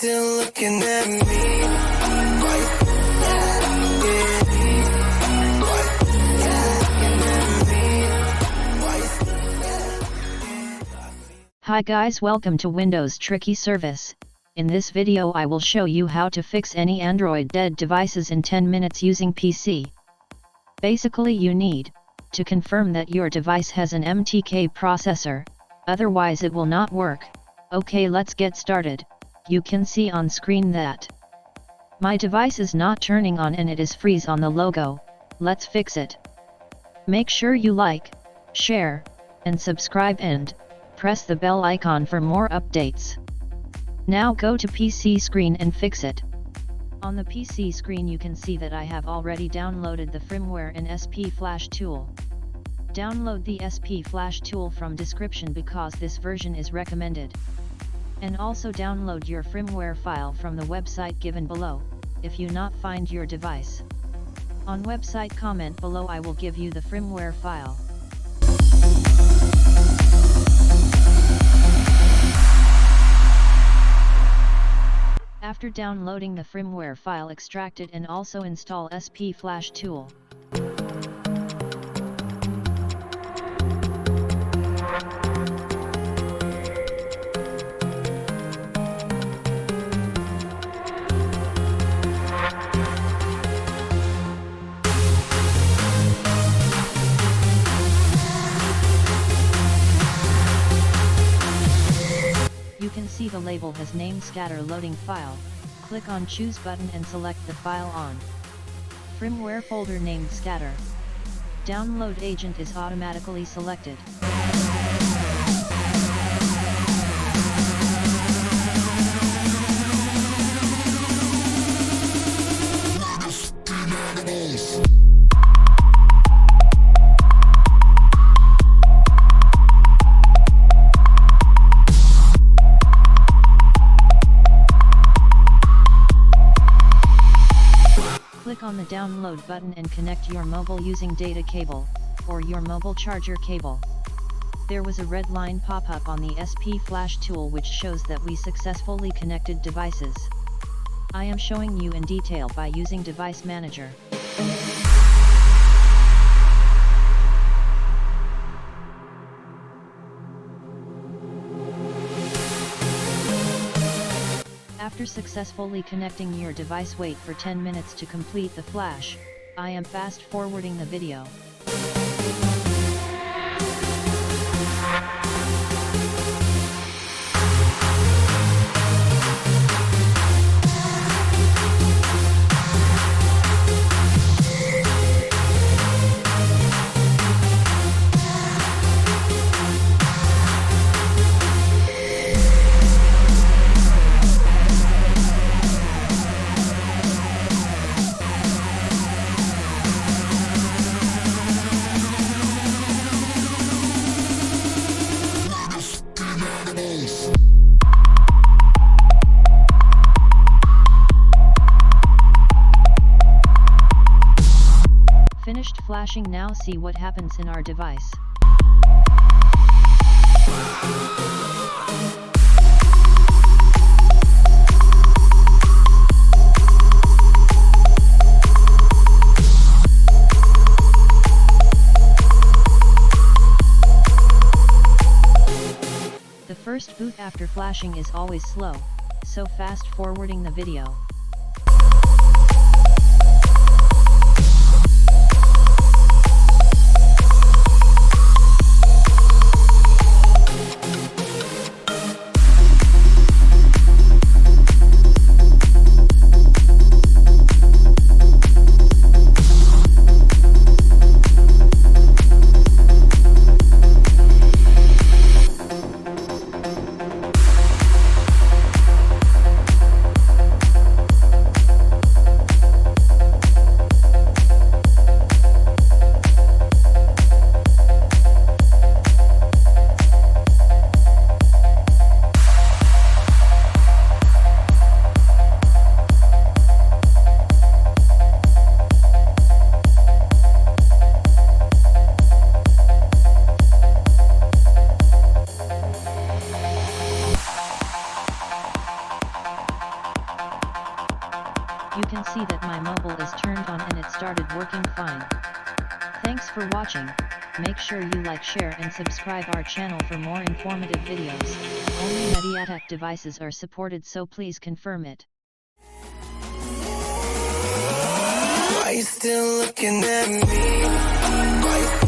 still looking at me? Hi guys, welcome to Windows Tricky Service. In this video I will show you how to fix any Android dead devices in 10 minutes using PC. Basically you need to confirm that your device has an MTK processor, otherwise it will not work. Okay, let's get started. You can see on screen that my device is not turning on and it is freeze on the logo. Let's fix it. Make sure you like, share, and subscribe and press the bell icon for more updates. Now go to PC screen and fix it. On the PC screen you can see that I have already downloaded the firmware and SP Flash tool. Download the SP Flash tool from description because this version is recommended. And also download your firmware file from the website given below, if you not find your device. On website comment below I will give you the firmware file. After downloading the firmware file, extract it and also install SP Flash tool. You can see the label has name scatter loading file. Click on choose button and select the file on firmware folder named scatter. Download agent is automatically selected. Click on the download button and connect your mobile using data cable, or your mobile charger cable. There was a red line pop up on the SP Flash tool which shows that we successfully connected devices. I am showing you in detail by using Device Manager. After successfully connecting your device, wait for 10 minutes to complete the flash. I am fast forwarding the video. Finished flashing. Now see what happens in our device. The first boot after flashing is always slow, so fast forwarding the video. You can see that my mobile is turned on and it started working fine. Thanks for watching. Make sure you like, share and subscribe our channel for more informative videos. Only MediaTek devices are supported, so please confirm it. Why you still looking at me? Why you